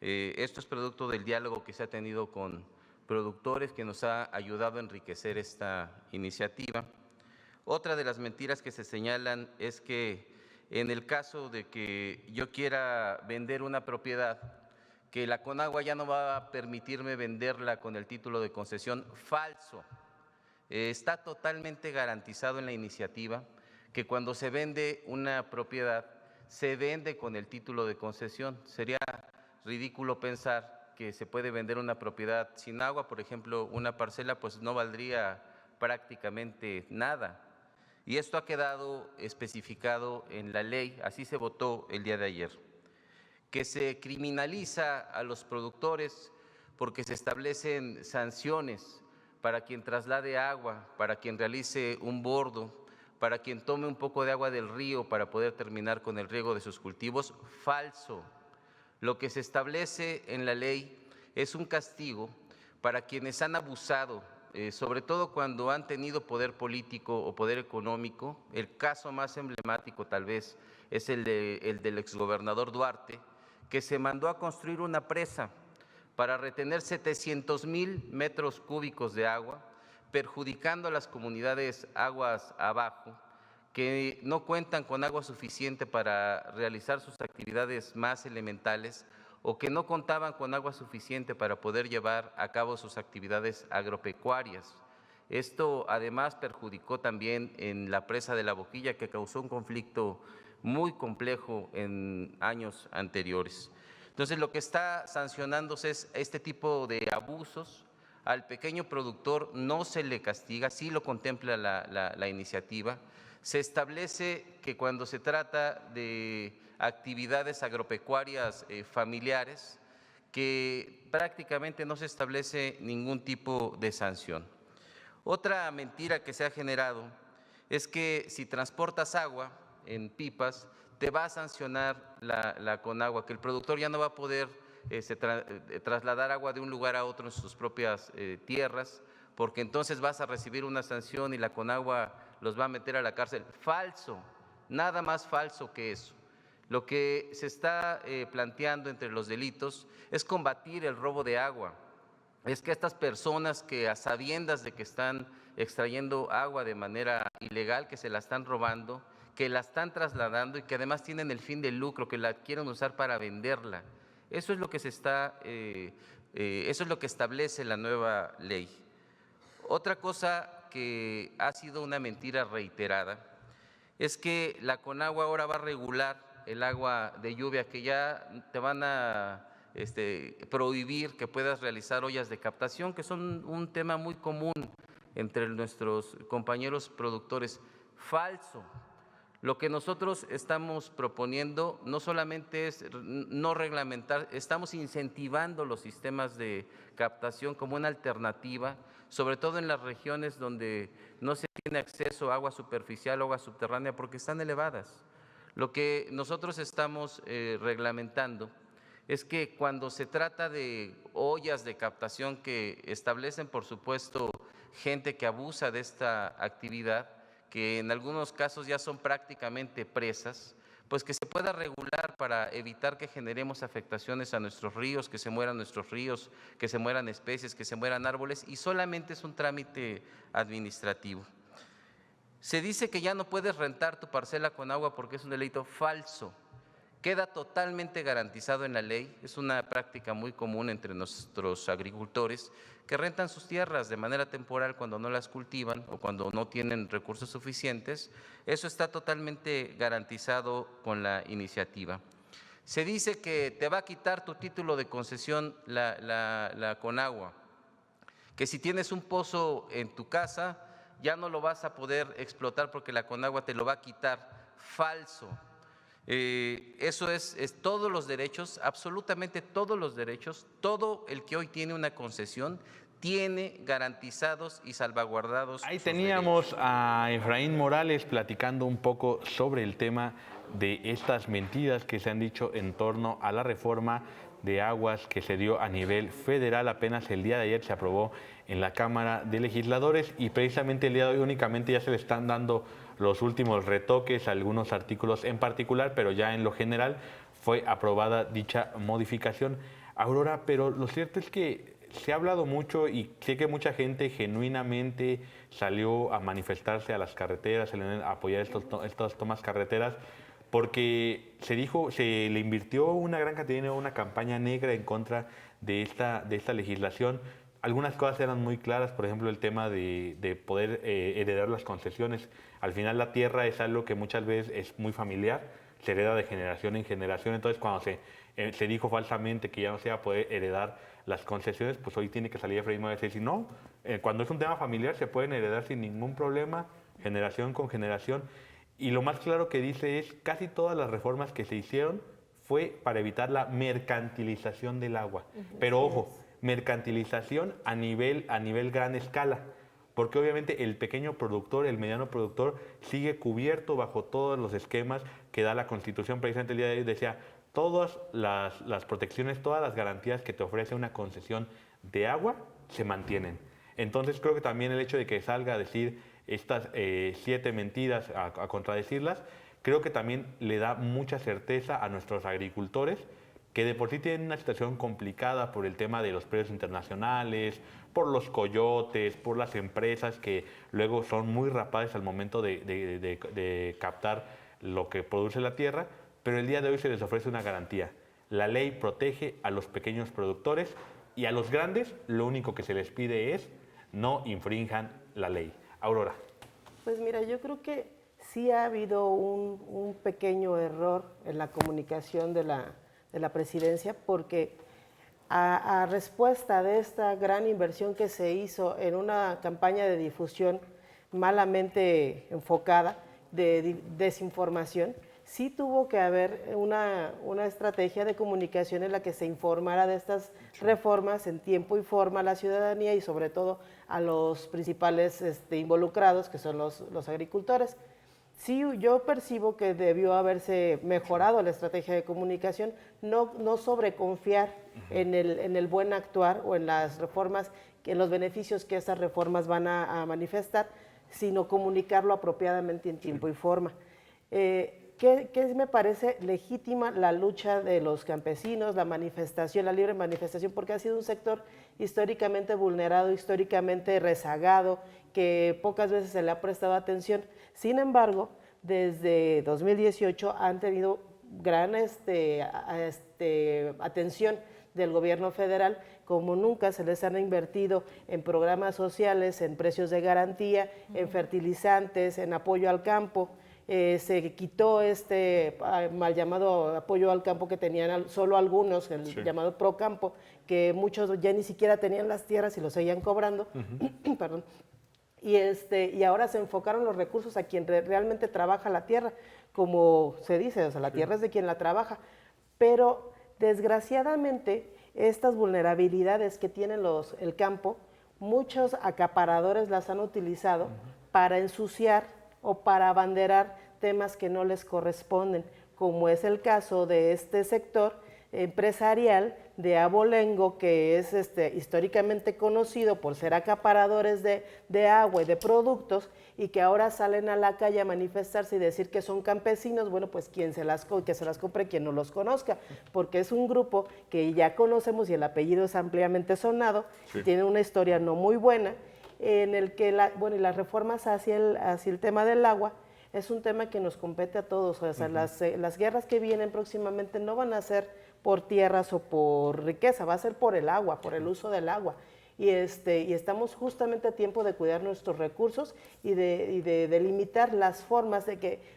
Esto es producto del diálogo que se ha tenido con productores, que nos ha ayudado a enriquecer esta iniciativa. Otra de las mentiras que se señalan es que en el caso de que yo quiera vender una propiedad, que la Conagua ya no va a permitirme venderla con el título de concesión. Falso. Está totalmente garantizado en la iniciativa que cuando se vende una propiedad, se vende con el título de concesión. Sería ridículo pensar que se puede vender una propiedad sin agua, por ejemplo, una parcela, pues no valdría prácticamente nada. Y esto ha quedado especificado en la ley, así se votó el día de ayer. Que se criminaliza a los productores porque se establecen sanciones para quien traslade agua, para quien realice un bordo, para quien tome un poco de agua del río para poder terminar con el riego de sus cultivos. Falso. Lo que se establece en la ley es un castigo para quienes han abusado, sobre todo cuando han tenido poder político o poder económico. El caso más emblemático tal vez es el del exgobernador Duarte, que se mandó a construir una presa para retener 700,000 metros cúbicos de agua, perjudicando a las comunidades aguas abajo, que no cuentan con agua suficiente para realizar sus actividades más elementales o que no contaban con agua suficiente para poder llevar a cabo sus actividades agropecuarias. Esto además perjudicó también en la presa de La Boquilla, que causó un conflicto muy complejo en años anteriores. Entonces, lo que está sancionándose es este tipo de abusos. Al pequeño productor no se le castiga, sí lo contempla la iniciativa. Se establece que cuando se trata de actividades agropecuarias familiares, que prácticamente no se establece ningún tipo de sanción. Otra mentira que se ha generado es que si transportas agua en pipas, te va a sancionar la Conagua, que el productor ya no va a poder trasladar agua de un lugar a otro en sus propias tierras, porque entonces vas a recibir una sanción y la Conagua los va a meter a la cárcel. Falso, nada más falso que eso. Lo que se está planteando entre los delitos es combatir el robo de agua. Es que estas personas que a sabiendas de que están extrayendo agua de manera ilegal, que se la están robando, que la están trasladando y que además tienen el fin de lucro, que la quieren usar para venderla. Eso es lo que eso es lo que establece la nueva ley. Otra cosa que ha sido una mentira reiterada es que la Conagua ahora va a regular el agua de lluvia, que ya te van a prohibir que puedas realizar ollas de captación, que son un tema muy común entre nuestros compañeros productores. Falso. Lo que nosotros estamos proponiendo no solamente es no reglamentar, estamos incentivando los sistemas de captación como una alternativa, sobre todo en las regiones donde no se tiene acceso a agua superficial o agua subterránea porque están elevadas. Lo que nosotros estamos reglamentando es que cuando se trata de ollas de captación que establecen, por supuesto, gente que abusa de esta actividad, que en algunos casos ya son prácticamente presas, pues que se pueda regular para evitar que generemos afectaciones a nuestros ríos, que se mueran nuestros ríos, que se mueran especies, que se mueran árboles, y solamente es un trámite administrativo. Se dice que ya no puedes rentar tu parcela con agua porque es un delito. Falso. Queda totalmente garantizado en la ley. Es una práctica muy común entre nuestros agricultores que rentan sus tierras de manera temporal cuando no las cultivan o cuando no tienen recursos suficientes. Eso está totalmente garantizado con la iniciativa. Se dice que te va a quitar tu título de concesión la Conagua, que si tienes un pozo en tu casa ya no lo vas a poder explotar porque la Conagua te lo va a quitar. Falso. Eso es todos los derechos, absolutamente todos los derechos, todo el que hoy tiene una concesión tiene garantizados y salvaguardados. Ahí teníamos a Efraín Morales platicando un poco sobre el tema de estas mentiras que se han dicho en torno a la reforma de aguas que se dio a nivel federal. Apenas el día de ayer se aprobó en la Cámara de Legisladores y precisamente el día de hoy únicamente ya se le están dando los últimos retoques a algunos artículos en particular, pero ya en lo general fue aprobada dicha modificación. Aurora, pero lo cierto es que se ha hablado mucho y sé que mucha gente genuinamente salió a manifestarse a las carreteras, a apoyar estas tomas carreteras, porque se le invirtió una gran cantidad de dinero, una campaña negra en contra de esta legislación. Algunas cosas eran muy claras, por ejemplo, el tema de poder heredar las concesiones. Al final la tierra es algo que muchas veces es muy familiar, se hereda de generación en generación, entonces cuando se dijo falsamente que ya no se iba a poder heredar las concesiones, pues hoy tiene que salir Efraín Morales y decir, no, cuando es un tema familiar se pueden heredar sin ningún problema, generación con generación. Y lo más claro que dice es, casi todas las reformas que se hicieron fue para evitar la mercantilización del agua. Pero ojo, mercantilización a nivel gran escala, porque obviamente el pequeño productor, el mediano productor, sigue cubierto bajo todos los esquemas que da la Constitución. Precisamente el día de hoy decía, todas las protecciones, todas las garantías que te ofrece una concesión de agua se mantienen. Entonces creo que también el hecho de que salga a decir estas 7 mentiras, a contradecirlas, creo que también le da mucha certeza a nuestros agricultores, que de por sí tienen una situación complicada por el tema de los precios internacionales, por los coyotes, por las empresas que luego son muy rapaces al momento de captar lo que produce la tierra, pero el día de hoy se les ofrece una garantía. La ley protege a los pequeños productores y a los grandes lo único que se les pide es no infrinjan la ley. Aurora. Pues mira, yo creo que sí ha habido un pequeño error en la comunicación de la presidencia, porque a respuesta de esta gran inversión que se hizo en una campaña de difusión malamente enfocada, de desinformación, sí tuvo que haber una estrategia de comunicación en la que se informara de estas reformas en tiempo y forma a la ciudadanía y sobre todo a los principales involucrados, que son los agricultores. Sí, yo percibo que debió haberse mejorado la estrategia de comunicación, no sobreconfiar en el buen actuar o en las reformas, en los beneficios que esas reformas van a manifestar, sino comunicarlo apropiadamente en tiempo y forma. ¿Qué me parece legítima la lucha de los campesinos, la manifestación, la libre manifestación, porque ha sido un sector históricamente vulnerado, históricamente rezagado, que pocas veces se le ha prestado atención. Sin embargo, desde 2018 han tenido gran atención del gobierno federal, como nunca se les han invertido en programas sociales, en precios de garantía, en fertilizantes, en apoyo al campo. Se quitó mal llamado apoyo al campo que tenían solo algunos, el llamado Procampo, que muchos ya ni siquiera tenían las tierras y lo seguían cobrando. Perdón. Y ahora se enfocaron los recursos a quien realmente trabaja la tierra, como se dice, o sea, la tierra es de quien la trabaja. Pero desgraciadamente estas vulnerabilidades que tiene el campo, muchos acaparadores las han utilizado para ensuciar o para abanderar temas que no les corresponden, como es el caso de este sector empresarial de abolengo, que es históricamente conocido por ser acaparadores de agua y de productos, y que ahora salen a la calle a manifestarse y decir que son campesinos. Bueno, pues que se las compre quien no los conozca, porque es un grupo que ya conocemos y el apellido es ampliamente sonado, y tiene una historia no muy buena, en el que las reformas hacia el tema del agua es un tema que nos compete a todos. O sea, las guerras que vienen próximamente no van a ser por tierras o por riqueza, va a ser por el agua, por el uso del agua. Y estamos justamente a tiempo de cuidar nuestros recursos y de delimitar las formas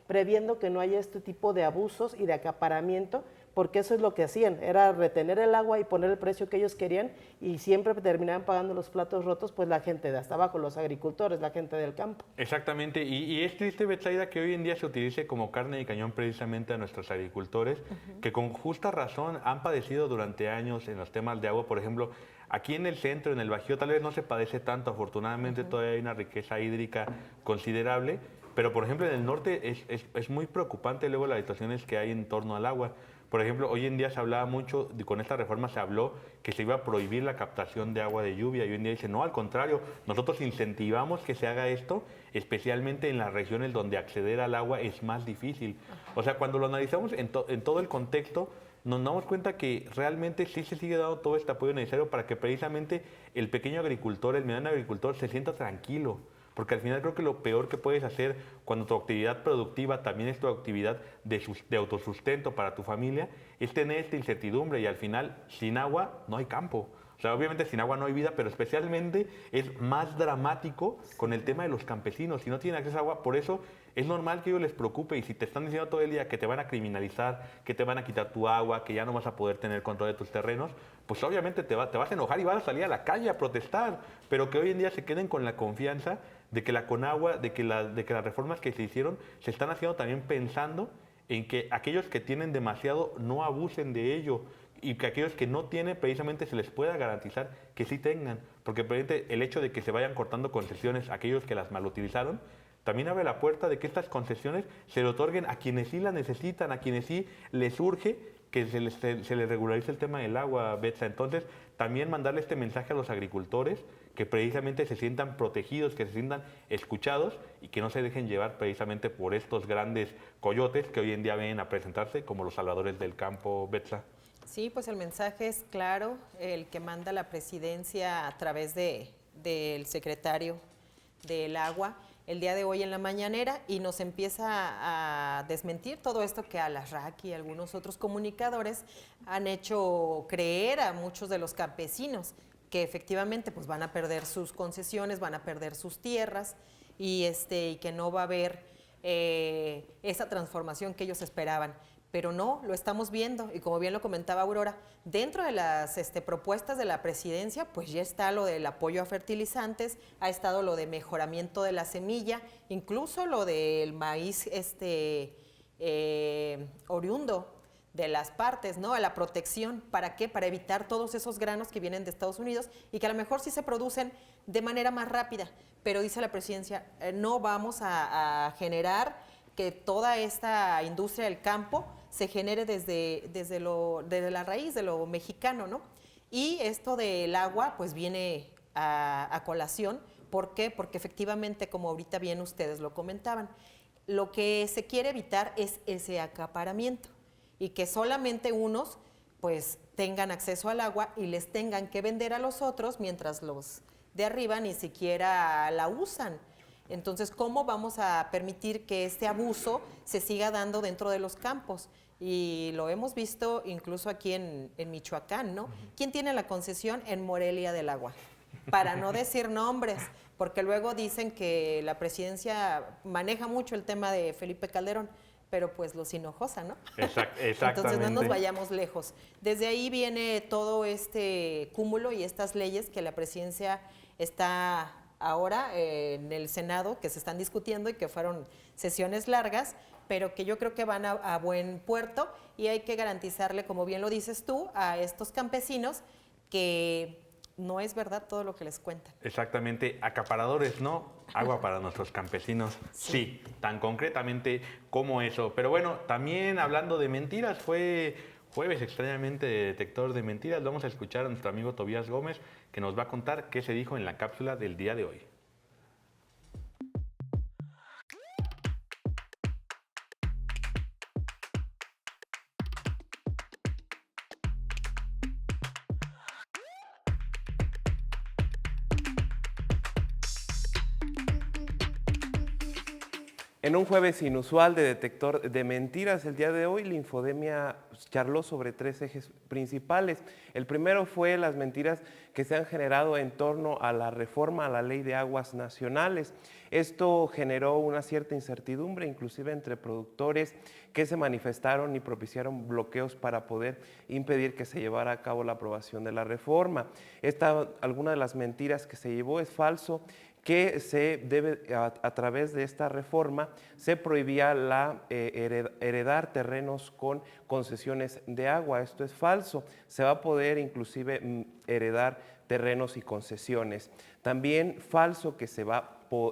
previendo que no haya este tipo de abusos y de acaparamiento porque eso es lo que hacían, era retener el agua y poner el precio que ellos querían, y siempre terminaban pagando los platos rotos, pues la gente de hasta abajo, los agricultores, la gente del campo. Exactamente, y es triste, Betsaida, que hoy en día se utilice como carne de cañón precisamente a nuestros agricultores, que con justa razón han padecido durante años en los temas de agua. Por ejemplo, aquí en el centro, en el Bajío, tal vez no se padece tanto, afortunadamente todavía hay una riqueza hídrica considerable, pero por ejemplo en el norte es muy preocupante luego las situaciones que hay en torno al agua. Por ejemplo, hoy en día se hablaba mucho, con esta reforma se habló que se iba a prohibir la captación de agua de lluvia, y hoy en día dicen, no, al contrario, nosotros incentivamos que se haga esto, especialmente en las regiones donde acceder al agua es más difícil. O sea, cuando lo analizamos en todo el contexto, nos damos cuenta que realmente sí se sigue dando todo este apoyo necesario para que precisamente el pequeño agricultor, el mediano agricultor se sienta tranquilo. Porque al final creo que lo peor que puedes hacer cuando tu actividad productiva también es tu actividad de autosustento para tu familia, es tener esta incertidumbre, y al final sin agua no hay campo. O sea, obviamente sin agua no hay vida, pero especialmente es más dramático con el tema de los campesinos. Si no tienen acceso a agua, por eso es normal que ellos les preocupe, y si te están diciendo todo el día que te van a criminalizar, que te van a quitar tu agua, que ya no vas a poder tener control de tus terrenos, pues obviamente te vas a enojar y vas a salir a la calle a protestar, pero que hoy en día se queden con la confianza de que la Conagua, de que las reformas que se hicieron se están haciendo también pensando en que aquellos que tienen demasiado no abusen de ello, y que aquellos que no tienen precisamente se les pueda garantizar que sí tengan, porque precisamente el hecho de que se vayan cortando concesiones a aquellos que las malutilizaron también abre la puerta de que estas concesiones se le otorguen a quienes sí las necesitan, a quienes sí les urge que se les regularice el tema del agua, Betsa. Entonces, también mandarle este mensaje a los agricultores, que precisamente se sientan protegidos, que se sientan escuchados, y que no se dejen llevar precisamente por estos grandes coyotes que hoy en día vienen a presentarse como los salvadores del campo, Betsa. Sí, pues el mensaje es claro, el que manda la presidencia a través del secretario del agua el día de hoy en la mañanera, y nos empieza a desmentir todo esto que Alarraqui y algunos otros comunicadores han hecho creer a muchos de los campesinos, que efectivamente pues van a perder sus concesiones, van a perder sus tierras, y que no va a haber esa transformación que ellos esperaban. Pero no, lo estamos viendo, y como bien lo comentaba Aurora, dentro de las propuestas de la presidencia, pues ya está lo del apoyo a fertilizantes, ha estado lo de mejoramiento de la semilla, incluso lo del maíz oriundo de las partes, ¿no? A la protección, ¿para qué? Para evitar todos esos granos que vienen de Estados Unidos y que a lo mejor sí se producen de manera más rápida, pero dice la presidencia, no vamos a generar que toda esta industria del campo se genere desde la raíz de lo mexicano, ¿no? Y esto del agua, pues viene a colación. ¿Por qué? Porque efectivamente, como ahorita bien ustedes lo comentaban, lo que se quiere evitar es ese acaparamiento, y que solamente unos, pues, tengan acceso al agua y les tengan que vender a los otros, mientras los de arriba ni siquiera la usan. Entonces, ¿cómo vamos a permitir que este abuso se siga dando dentro de los campos? Y lo hemos visto incluso aquí en Michoacán, ¿no? ¿Quién tiene la concesión? En Morelia del Agua. Para no decir nombres, porque luego dicen que la presidencia maneja mucho el tema de Felipe Calderón, pero pues los Hinojosa, ¿no? Exactamente. Entonces no nos vayamos lejos. Desde ahí viene todo este cúmulo y estas leyes que la presidencia está ahora en el Senado, que se están discutiendo y que fueron sesiones largas, pero que yo creo que van a buen puerto, y hay que garantizarle, como bien lo dices tú, a estos campesinos que no es verdad todo lo que les cuentan. Exactamente, acaparadores no, agua para nuestros campesinos, sí, tan concretamente como eso. Pero bueno, también hablando de mentiras, fue jueves extrañamente de detector de mentiras. Vamos a escuchar a nuestro amigo Tobías Gómez, que nos va a contar qué se dijo en la cápsula del día de hoy. En un jueves inusual de detector de mentiras, el día de hoy la Infodemia charló sobre 3 ejes principales. El primero fue las mentiras que se han generado en torno a la reforma a la Ley de Aguas Nacionales. Esto generó una cierta incertidumbre, inclusive entre productores que se manifestaron y propiciaron bloqueos para poder impedir que se llevara a cabo la aprobación de la reforma. Alguna de las mentiras que se llevó es falso, que se debe, a través de esta reforma, se prohibía heredar terrenos con concesiones de agua. Esto es falso. Se va a poder inclusive heredar terrenos y concesiones. También falso que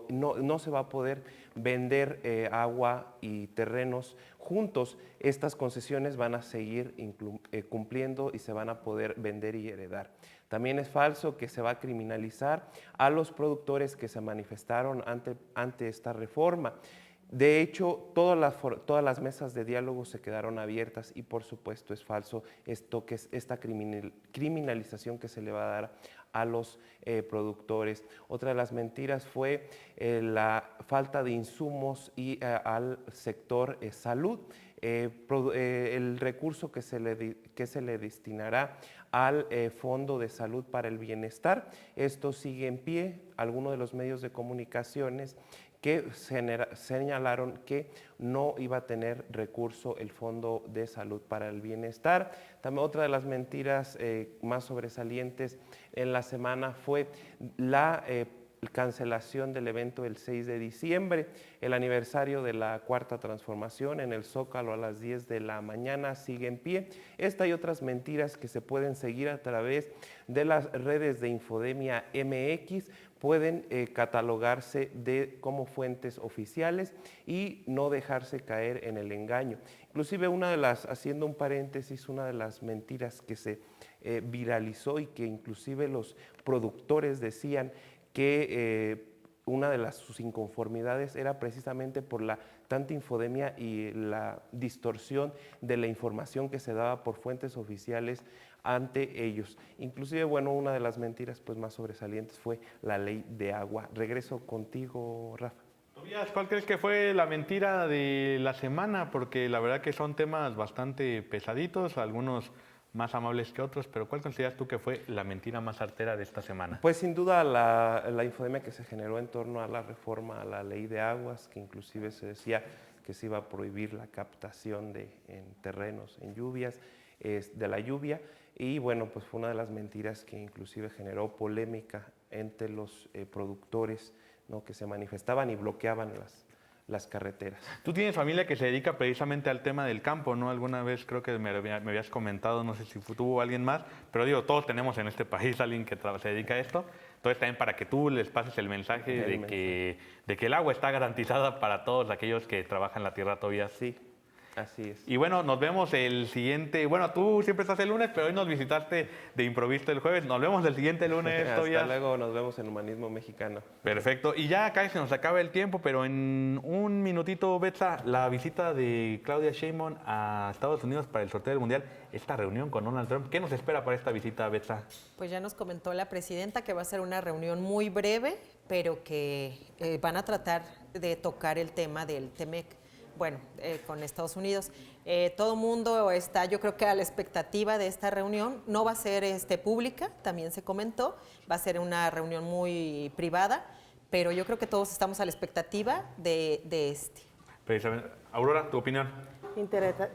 no se va a poder vender agua y terrenos juntos. Estas concesiones van a seguir cumpliendo y se van a poder vender y heredar. También es falso que se va a criminalizar a los productores que se manifestaron ante esta reforma. De hecho, todas las mesas de diálogo se quedaron abiertas y por supuesto es falso esta criminalización que se le va a dar a los productores. Otra de las mentiras fue la falta de insumos al sector salud. El recurso que se le destinará al Fondo de Salud para el Bienestar. Esto sigue en pie. Algunos de los medios de comunicaciones que señalaron que no iba a tener recurso el Fondo de Salud para el Bienestar. También otra de las mentiras más sobresalientes en la semana fue la cancelación del evento del 6 de diciembre, el aniversario de la Cuarta Transformación en el Zócalo a las 10 de la mañana sigue en pie. Esta y otras mentiras que se pueden seguir a través de las redes de Infodemia MX pueden catalogarse como fuentes oficiales y no dejarse caer en el engaño. Inclusive haciendo un paréntesis, una de las mentiras que se viralizó y que inclusive los productores decían que una de sus inconformidades era precisamente por la tanta infodemia y la distorsión de la información que se daba por fuentes oficiales ante ellos. Inclusive, bueno, una de las mentiras pues, más sobresalientes fue la ley de agua. Regreso contigo, Rafa. Tobías, ¿cuál crees que fue la mentira de la semana? Porque la verdad que son temas bastante pesaditos, algunos más amables que otros, pero ¿cuál consideras tú que fue la mentira más certera de esta semana? Pues sin duda la infodemia que se generó en torno a la reforma a la ley de aguas, que inclusive se decía que se iba a prohibir la captación en terrenos, en lluvias, de la lluvia, y bueno, pues fue una de las mentiras que inclusive generó polémica entre los productores, ¿no?, que se manifestaban y bloqueaban las carreteras. Tú tienes familia que se dedica precisamente al tema del campo, ¿no? Alguna vez creo que me habías comentado, no sé si tuvo alguien más, pero digo, todos tenemos en este país alguien que se dedica a esto. Entonces también para que tú les pases el mensaje de que el agua está garantizada para todos aquellos que trabajan la tierra todavía. Sí, así es. Y bueno, nos vemos el siguiente, bueno, tú siempre estás el lunes, pero hoy nos visitaste de improviso el jueves. Nos vemos el siguiente lunes. Hasta luego, nos vemos en Humanismo Mexicano. Perfecto. Y ya acá se nos acaba el tiempo, pero en un minutito, Betsa, la visita de Claudia Sheinbaum a Estados Unidos para el sorteo del Mundial, esta reunión con Donald Trump. ¿Qué nos espera para esta visita, Betsa? Pues ya nos comentó la presidenta que va a ser una reunión muy breve, pero que van a tratar de tocar el tema del TEMEC. Bueno, con Estados Unidos. Todo el mundo está, yo creo que a la expectativa de esta reunión. No va a ser pública, también se comentó, va a ser una reunión muy privada, pero yo creo que todos estamos a la expectativa de Precisamente. Aurora, ¿tu opinión?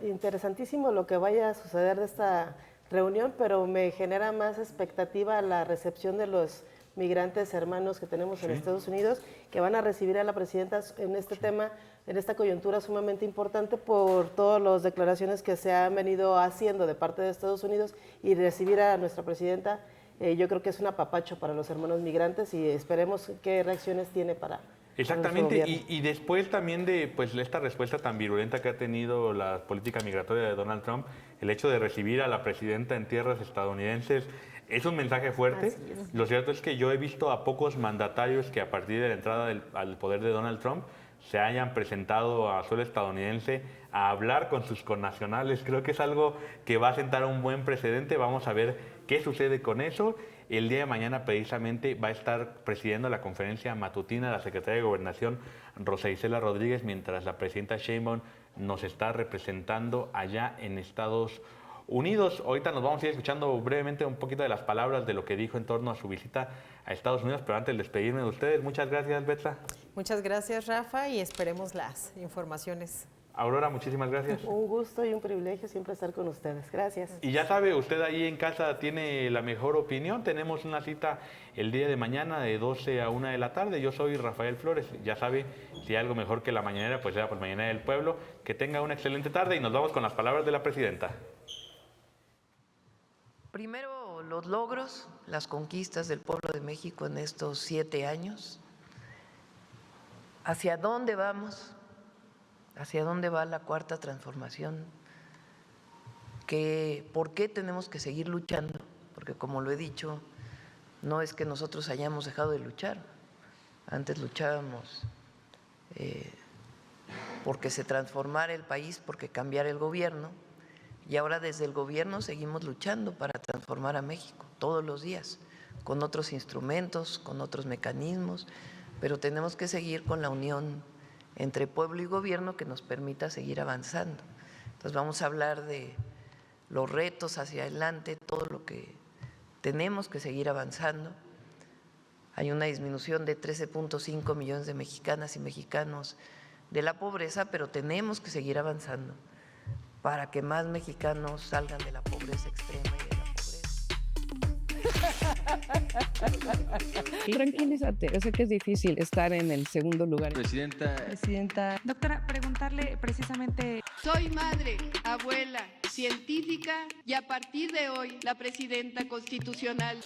Interesantísimo lo que vaya a suceder de esta reunión, pero me genera más expectativa la recepción de los migrantes hermanos que tenemos en Estados Unidos, que van a recibir a la presidenta en este tema, en esta coyuntura sumamente importante por todas las declaraciones que se han venido haciendo de parte de Estados Unidos, y recibir a nuestra presidenta, yo creo que es un apapacho para los hermanos migrantes, y esperemos qué reacciones tiene para... Exactamente, y después también de pues, esta respuesta tan virulenta que ha tenido la política migratoria de Donald Trump, el hecho de recibir a la presidenta en tierras estadounidenses es un mensaje fuerte. Lo cierto es que yo he visto a pocos mandatarios que a partir de la entrada al poder de Donald Trump se hayan presentado a suelo estadounidense a hablar con sus connacionales. Creo que es algo que va a sentar un buen precedente. Vamos a ver ¿Qué sucede con eso? El día de mañana precisamente va a estar presidiendo la conferencia matutina la secretaria de Gobernación, Rosa Isela Rodríguez, mientras la presidenta Sheinbaum nos está representando allá en Estados Unidos. Ahorita nos vamos a ir escuchando brevemente un poquito de las palabras de lo que dijo en torno a su visita a Estados Unidos, pero antes de despedirme de ustedes, muchas gracias, Betsa. Muchas gracias, Rafa, y esperemos las informaciones. Aurora, muchísimas gracias. Un gusto y un privilegio siempre estar con ustedes. Gracias. Y ya sabe, usted ahí en casa tiene la mejor opinión. Tenemos una cita el día de mañana de 12 a 1 de la tarde. Yo soy Rafael Flores. Ya sabe, si hay algo mejor que la mañanera, pues sea por Mañanera del Pueblo. Que tenga una excelente tarde y nos vamos con las palabras de la presidenta. Primero, los logros, las conquistas del pueblo de México en estos 7 años. ¿Hacia dónde vamos? ¿Hacia dónde va la cuarta transformación? ¿Por qué tenemos que seguir luchando? Porque como lo he dicho, no es que nosotros hayamos dejado de luchar. Antes luchábamos porque se transformara el país, porque cambiara el gobierno, y ahora desde el gobierno seguimos luchando para transformar a México todos los días, con otros instrumentos, con otros mecanismos, pero tenemos que seguir con la unión entre pueblo y gobierno que nos permita seguir avanzando. Entonces vamos a hablar de los retos hacia adelante, todo lo que tenemos que seguir avanzando. Hay una disminución de 13.5 millones de mexicanas y mexicanos de la pobreza, pero tenemos que seguir avanzando para que más mexicanos salgan de la pobreza extrema y de la Tranquilízate, yo sé que es difícil estar en el segundo lugar. Presidenta. Doctora, preguntarle precisamente... Soy madre, abuela, científica y a partir de hoy la presidenta constitucional.